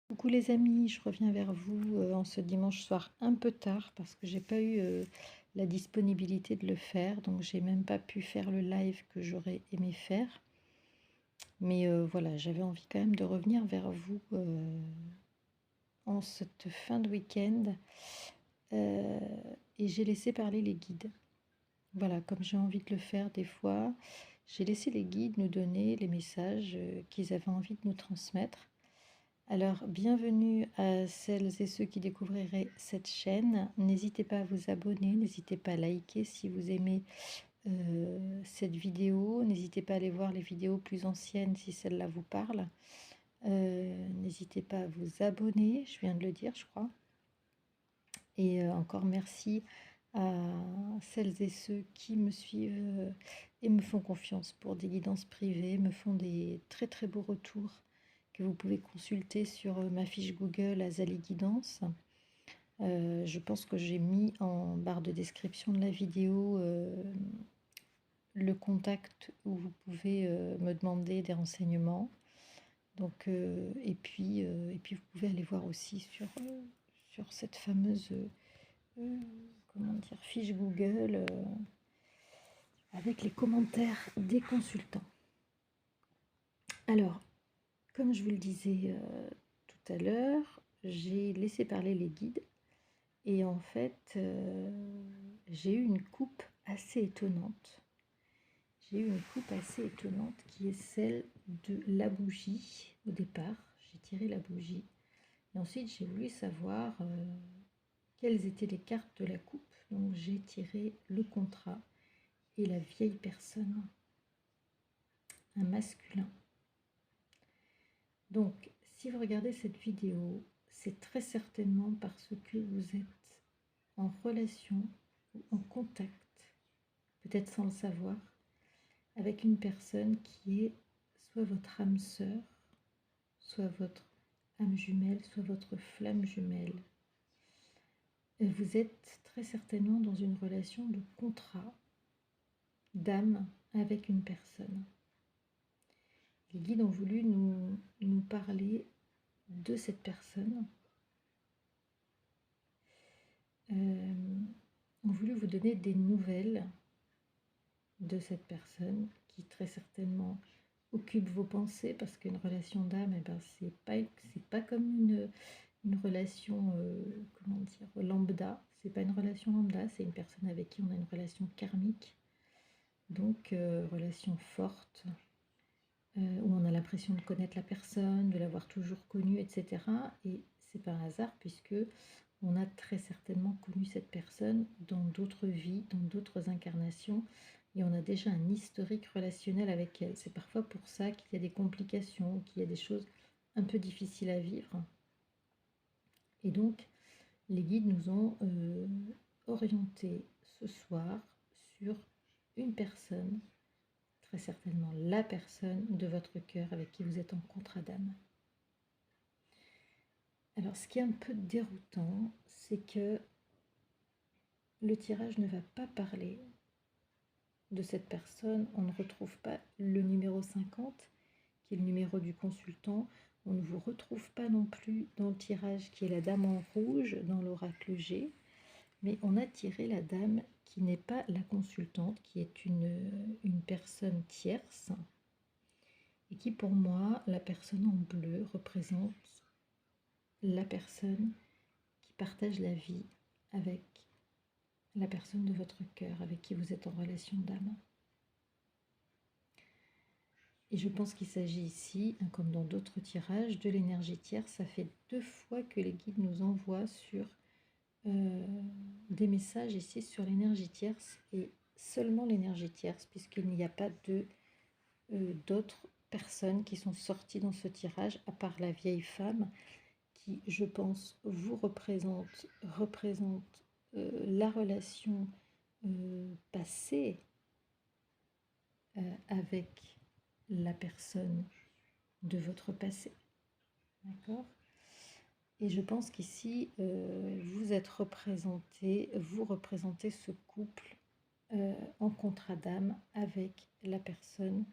Coucou les amis, je reviens vers vous en ce dimanche soir un peu tard parce que j'ai pas eu la disponibilité de le faire, donc j'ai même pas pu faire le live que j'aurais aimé faire. Mais voilà, j'avais envie quand même de revenir vers vous en cette fin de week-end euh, et j'ai laissé parler les guides. Voilà, comme j'ai envie de le faire des fois, j'ai laissé les guides nous donner les messages qu'ils avaient envie de nous transmettre. Alors, bienvenue à celles et ceux qui découvriraient cette chaîne. N'hésitez pas à vous abonner, n'hésitez pas à liker si vous aimez cette vidéo. N'hésitez pas à aller voir les vidéos plus anciennes si celle-là vous parle. N'hésitez pas à vous abonner, je viens de le dire, je crois. Et encore merci à celles et ceux qui me suivent et me font confiance pour des guidances privées, me font des très très beaux retours que vous pouvez consulter sur ma fiche Google Azali Guidance. Je pense que j'ai mis en barre de description de la vidéo le contact où vous pouvez me demander des renseignements. Donc, et puis vous pouvez aller voir aussi sur cette fameuse comment dire, fiche Google avec les commentaires des consultants. Alors, comme je vous le disais tout à l'heure, j'ai laissé parler les guides et en fait, j'ai eu une coupe assez étonnante. J'ai eu une coupe assez étonnante qui est celle de la bougie. Au départ, j'ai tiré la bougie et ensuite j'ai voulu savoir quelles étaient les cartes de la coupe. Donc j'ai tiré le contrat et la vieille personne, un masculin. Donc, si vous regardez cette vidéo, c'est très certainement parce que vous êtes en relation ou en contact, peut-être sans le savoir, avec une personne qui est soit votre âme sœur, soit votre âme jumelle, soit votre flamme jumelle. Et vous êtes très certainement dans une relation de contrat d'âme avec une personne. Les guides ont voulu nous parler de cette personne, ont voulu vous donner des nouvelles de cette personne qui très certainement occupe vos pensées, parce qu'une relation d'âme, eh ben, c'est pas comme une relation comment dire, lambda. C'est pas une relation lambda, c'est une personne avec qui on a une relation karmique, donc relation forte, où on a l'impression de connaître la personne, de l'avoir toujours connue, etc. Et c'est pas un hasard puisque on a très certainement connu cette personne dans d'autres vies, dans d'autres incarnations, et on a déjà un historique relationnel avec elle. C'est parfois pour ça qu'il y a des complications, qu'il y a des choses un peu difficiles à vivre. Et donc, les guides nous ont orientés ce soir sur une personne, très certainement la personne de votre cœur avec qui vous êtes en contrat d'âme. Alors, ce qui est un peu déroutant, c'est que le tirage ne va pas parler de cette personne. On ne retrouve pas le numéro 50, qui est le numéro du consultant. On ne vous retrouve pas non plus dans le tirage qui est la dame en rouge, dans l'oracle G. Mais on a tiré la dame qui n'est pas la consultante, qui est une personne tierce. Et qui, pour moi, la personne en bleu représente la personne qui partage la vie avec la personne de votre cœur, avec qui vous êtes en relation d'âme. Et je pense qu'il s'agit ici, comme dans d'autres tirages, de l'énergie tierce. Ça fait 2 fois que les guides nous envoient sur des messages ici sur l'énergie tierce, et seulement l'énergie tierce, puisqu'il n'y a pas d'autres personnes qui sont sorties dans ce tirage, à part la vieille femme, qui, je pense, vous représente la relation passée avec la personne de votre passé. D'accord ? Et je pense qu'ici, vous êtes représenté, vous représentez ce couple en contrat d'âme avec la personne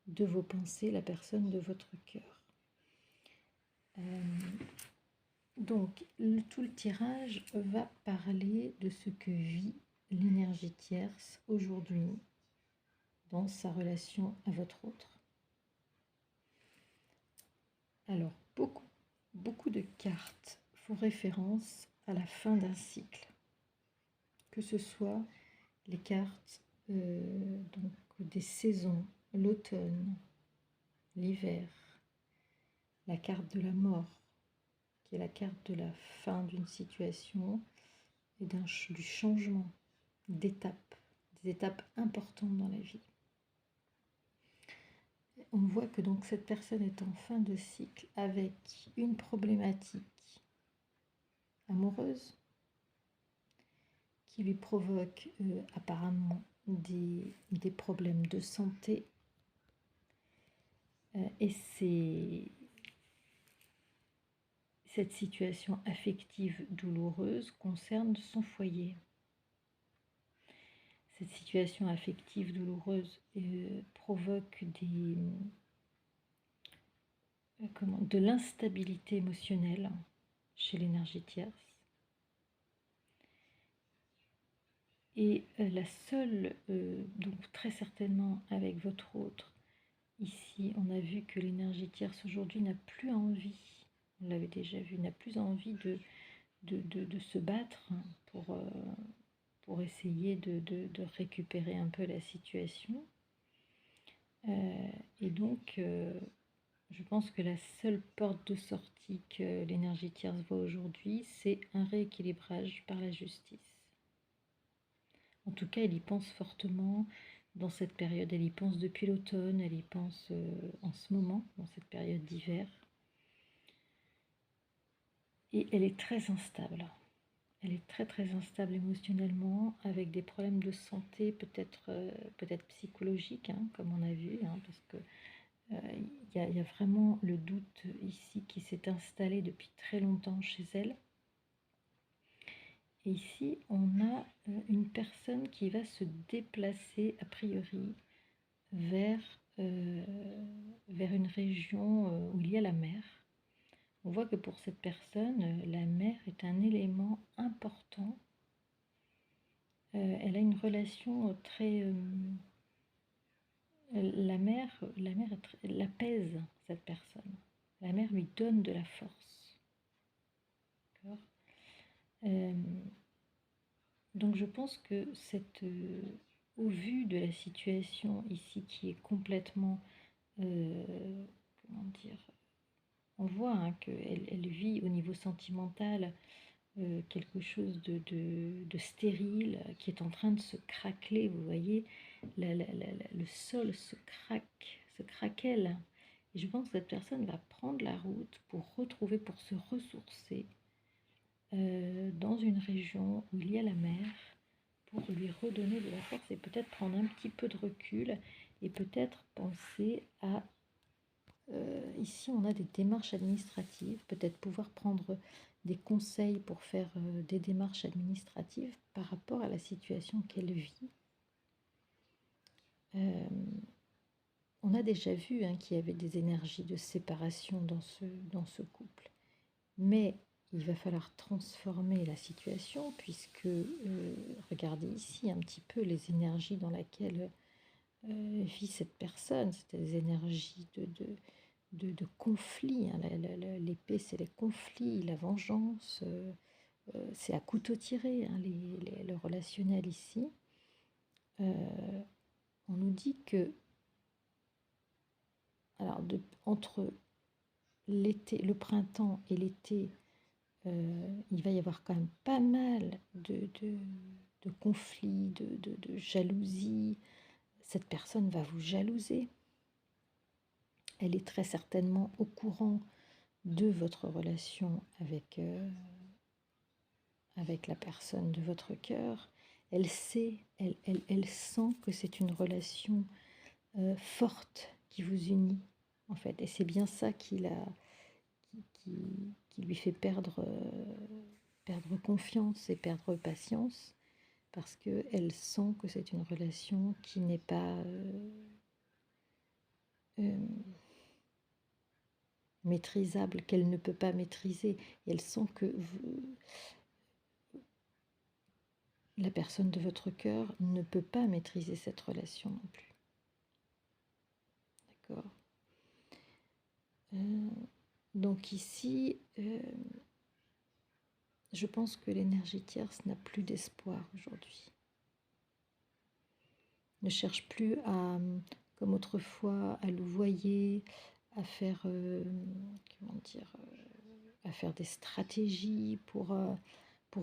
de vos pensées, la personne de votre cœur. Donc, tout le tirage va parler de ce que vit l'énergie tierce aujourd'hui dans sa relation à votre autre. Alors, beaucoup de cartes font référence à la fin d'un cycle, que ce soit les cartes donc des saisons, l'automne, l'hiver, la carte de la mort, qui est la carte de la fin d'une situation et du changement, d'étapes, des étapes importantes dans la vie. On voit que donc cette personne est en fin de cycle avec une problématique amoureuse qui lui provoque apparemment des problèmes de santé. Et cette situation affective douloureuse concerne son foyer. Cette situation affective douloureuse provoque de l'instabilité émotionnelle chez l'énergie tierce. Et la seule, donc très certainement avec votre autre, ici on a vu que l'énergie tierce aujourd'hui n'a plus envie, on l'avait déjà vu, n'a plus envie de se battre pour essayer de récupérer un peu la situation. Et donc, je pense que la seule porte de sortie que l'énergie tierce voit aujourd'hui, c'est un rééquilibrage par la justice. En tout cas, elle y pense fortement dans cette période. Elle y pense depuis l'automne, elle y pense en ce moment, dans cette période d'hiver. Et elle est très instable. Elle est très très instable émotionnellement, avec des problèmes de santé, peut-être psychologiques, hein, comme on a vu, hein, parce que y a vraiment le doute ici qui s'est installé depuis très longtemps chez elle. Et ici, on a une personne qui va se déplacer, a priori, vers une région où il y a la mer. On voit que pour cette personne, la mer est un élément important. Elle a une relation très... la mer l'apaise, cette personne. La mer lui donne de la force. D'accord. Donc je pense que au vu de la situation ici qui est complètement... comment dire, on voit hein, qu'elle vit au niveau sentimental quelque chose de stérile qui est en train de se craqueler. Vous voyez, le sol se craquelle. Et je pense que cette personne va prendre la route pour se ressourcer dans une région où il y a la mer, pour lui redonner de la force et peut-être prendre un petit peu de recul et peut-être penser à... ici, on a des démarches administratives, peut-être pouvoir prendre des conseils pour faire des démarches administratives par rapport à la situation qu'elle vit. On a déjà vu hein, qu'il y avait des énergies de séparation dans ce couple. Mais il va falloir transformer la situation puisque, regardez ici un petit peu les énergies dans lesquelles vit cette personne. C'est des énergies de conflit. Hein. L'épée, c'est les conflits, la vengeance. C'est à couteau tiré, hein, le relationnel ici. On nous dit que alors entre l'été, le printemps et l'été, il va y avoir quand même pas mal de conflits, de jalousie. Cette personne va vous jalouser. Elle est très certainement au courant de votre relation avec la personne de votre cœur. Elle sait, elle sent que c'est une relation forte qui vous unit, en fait. Et c'est bien ça qui lui fait perdre confiance et perdre patience, parce qu'elle sent que c'est une relation qui n'est pas maîtrisable qu'elle ne peut pas maîtriser. Et elle sent que la personne de votre cœur ne peut pas maîtriser cette relation non plus. D'accord. Donc ici, je pense que l'énergie tierce n'a plus d'espoir aujourd'hui. Ne cherche plus à, comme autrefois, à louvoyer, à faire, comment dire, à faire des stratégies pour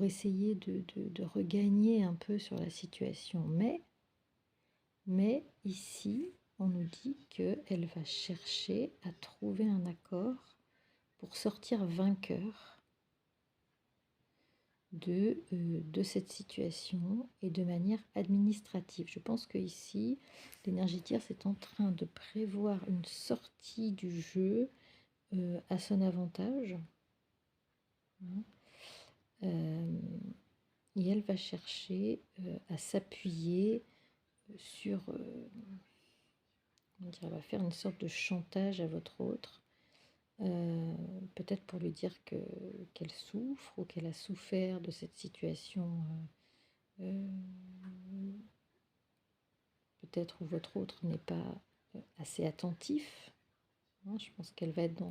essayer de regagner un peu sur la situation. Mais ici, on nous dit qu'elle va chercher à trouver un accord pour sortir vainqueur de cette situation et de manière administrative. Je pense que ici, l'énergie tierce est en train de prévoir une sortie du jeu à son avantage. Et elle va chercher à s'appuyer sur... elle va faire une sorte de chantage à votre autre. Peut-être pour lui dire qu'elle souffre ou qu'elle a souffert de cette situation, peut-être où votre autre n'est pas assez attentif. Hein, je pense qu'elle va être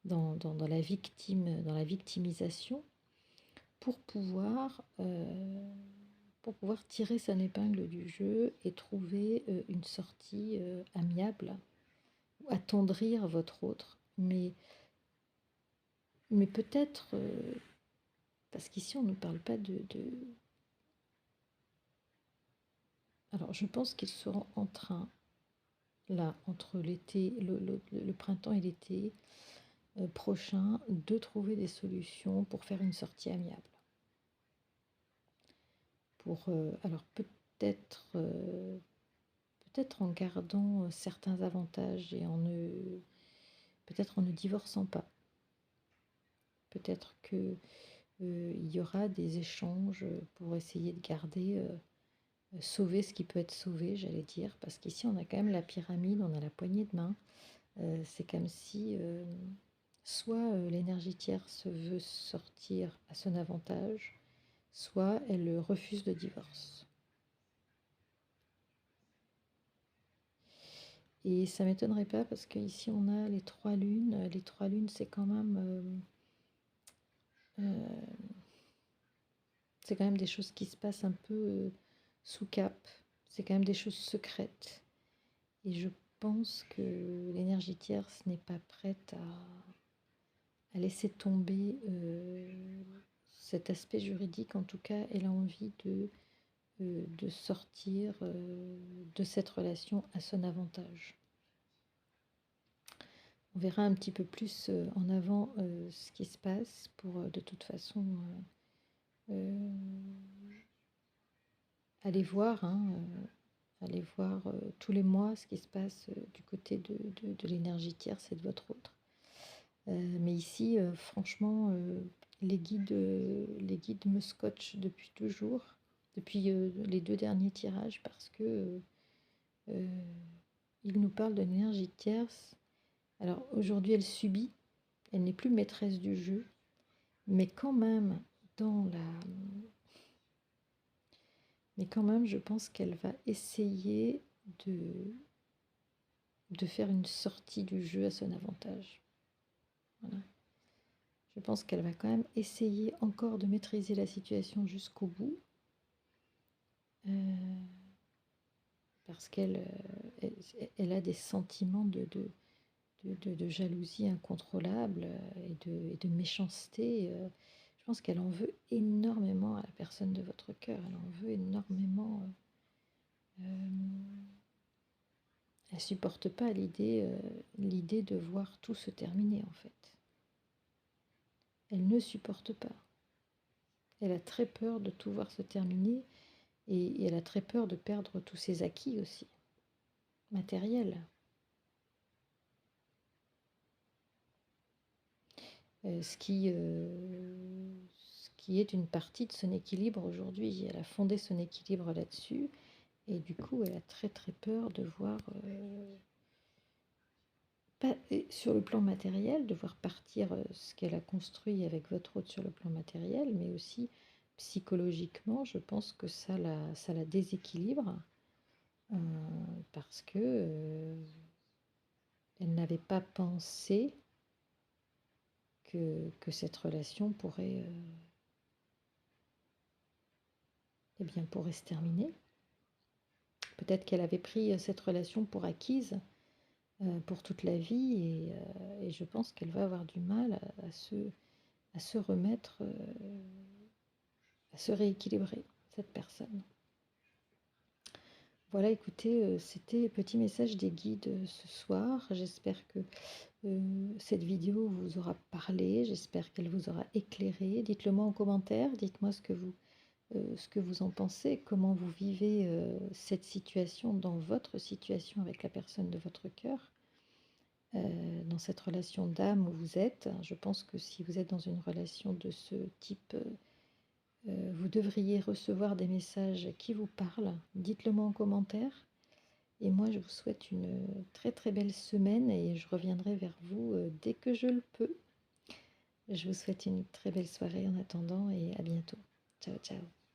dans la victimisation pour pouvoir tirer son épingle du jeu et trouver une sortie amiable, ou attendrir votre autre. Mais peut-être, parce qu'ici on ne parle pas de... Alors je pense qu'ils seront en train, là, entre l'été, le printemps et l'été prochain, de trouver des solutions pour faire une sortie amiable. Alors peut-être en gardant certains avantages et peut-être en ne divorçant pas. Peut-être que il y aura des échanges pour essayer de garder, sauver ce qui peut être sauvé, j'allais dire, parce qu'ici on a quand même la pyramide, on a la poignée de main. C'est comme si soit l'énergie tierce veut sortir à son avantage, soit elle refuse le divorce. Et ça ne m'étonnerait pas parce qu'ici on a les 3 lunes. Les 3 lunes, c'est quand même des choses qui se passent un peu sous cap. C'est quand même des choses secrètes. Et je pense que l'énergie tierce n'est pas prête à laisser tomber cet aspect juridique. En tout cas, elle a envie de sortir de cette relation à son avantage. On verra un petit peu plus en avant ce qui se passe pour de toute façon aller voir, aller voir tous les mois ce qui se passe du côté de l'énergie tierce et de votre autre. Mais ici, franchement, les guides me scotchent depuis toujours, depuis les 2 derniers tirages, parce que ils nous parlent de l'énergie tierce. Alors aujourd'hui, elle subit, elle n'est plus maîtresse du jeu, mais quand même, je pense qu'elle va essayer de faire une sortie du jeu à son avantage. Voilà. Je pense qu'elle va quand même essayer encore de maîtriser la situation jusqu'au bout. Parce qu'elle a des sentiments de jalousie incontrôlable et de méchanceté. Je pense qu'elle en veut énormément à la personne de votre cœur. Elle en veut énormément. Elle supporte pas l'idée de voir tout se terminer en fait. Elle ne supporte pas. Elle a très peur de tout voir se terminer et elle a très peur de perdre tous ses acquis aussi, matériels. Ce qui est une partie de son équilibre aujourd'hui. Elle a fondé son équilibre là-dessus et du coup elle a très très peur de voir pas et sur le plan matériel, de voir partir, ce qu'elle a construit avec votre hôte sur le plan matériel, mais aussi psychologiquement, je pense que ça la déséquilibre, heu, parce que, elle n'avait pas pensé que cette relation pourrait, eh bien, pourrait se terminer. Peut-être qu'elle avait pris, cette relation pour acquise, pour toute la vie et je pense qu'elle va avoir du mal à se remettre, à se rééquilibrer, cette personne. Voilà, écoutez, c'était petit message des guides, ce soir. J'espère que, cette vidéo vous aura parlé, j'espère qu'elle vous aura éclairé. Dites-le moi en commentaire, dites-moi ce que vous en pensez, comment vous vivez, cette situation dans votre situation avec la personne de votre cœur, dans cette relation d'âme où vous êtes. Je pense que si vous êtes dans une relation de ce type, vous devriez recevoir des messages qui vous parlent. Dites-le moi en commentaire et moi je vous souhaite une très, très belle semaine et je reviendrai vers vous, dès que je le peux. Je vous souhaite une très belle soirée en attendant et à bientôt. Ciao, ciao.